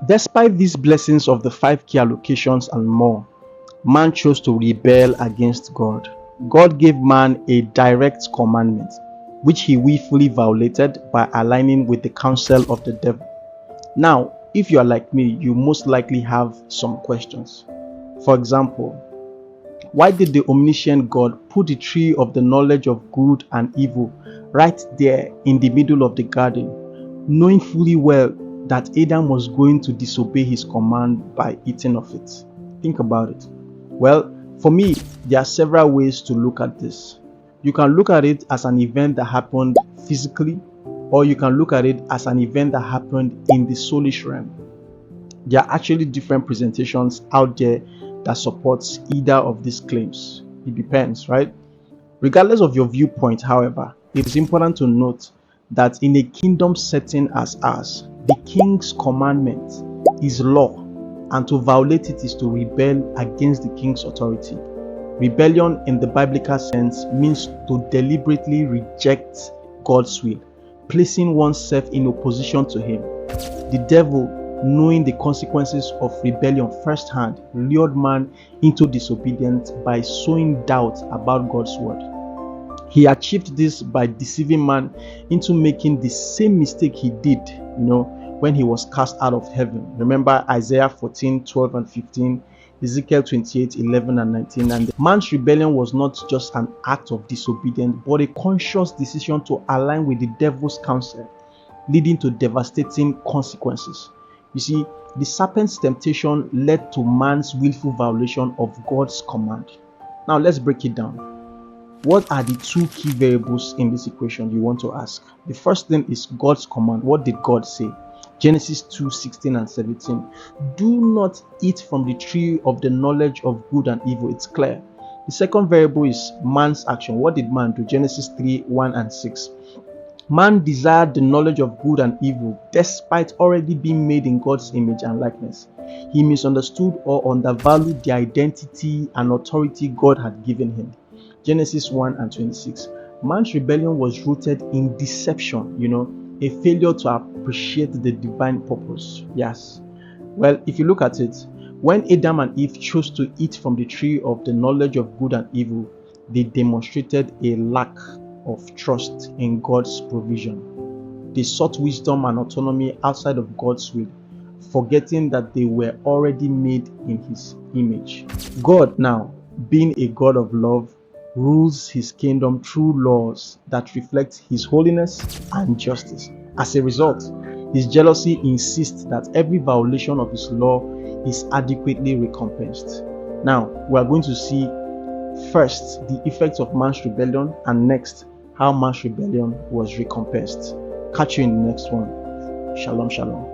Despite these blessings of the 5 key allocations and more, man chose to rebel against God. God gave man a direct commandment, which he willfully violated by aligning with the counsel of the devil. Now, if you are like me, you most likely have some questions. For example, why did the omniscient God put the tree of the knowledge of good and evil right there in the middle of the garden, knowing fully well that Adam was going to disobey his command by eating of it? Think about it. Well, for me, there are several ways to look at this. You can look at it as an event that happened physically, or you can look at it as an event that happened in the soulish realm. There are actually different presentations out there that supports either of these claims. It depends, right? Regardless of your viewpoint, however, it is important to note that in a kingdom setting as ours, the king's commandment is law, and to violate it is to rebel against the king's authority. Rebellion in the biblical sense means to deliberately reject God's will, placing oneself in opposition to him. The devil, knowing the consequences of rebellion firsthand, lured man into disobedience by sowing doubt about God's word. He achieved this by deceiving man into making the same mistake he did, when he was cast out of heaven. Remember Isaiah 14:12 and 15, Ezekiel 28:11 and 19. And man's rebellion was not just an act of disobedience, but a conscious decision to align with the devil's counsel, leading to devastating consequences. You see, the serpent's temptation led to man's willful violation of God's command. Now let's break it down. What are the 2 key variables in this equation, you want to ask? The first thing is God's command. What did God say? Genesis 2:16 and 17. Do not eat from the tree of the knowledge of good and evil. It's clear. The second variable is man's action. What did man do? Genesis 3:1 and 6. Man desired the knowledge of good and evil despite already being made in God's image and likeness. He misunderstood or undervalued the identity and authority God had given him. Genesis 1 and 26. Man's rebellion was rooted in deception, a failure to appreciate the divine purpose. Yes. Well, if you look at it, when Adam and Eve chose to eat from the tree of the knowledge of good and evil, they demonstrated a lack of trust in God's provision. They sought wisdom and autonomy outside of God's will, forgetting that they were already made in his image. God, now being a God of love, rules his kingdom through laws that reflect his holiness and justice. As a result, his jealousy insists that every violation of his law is adequately recompensed. Now, we are going to see first the effects of man's rebellion, and next, how man's rebellion was recompensed. Catch you in the next one. Shalom, shalom.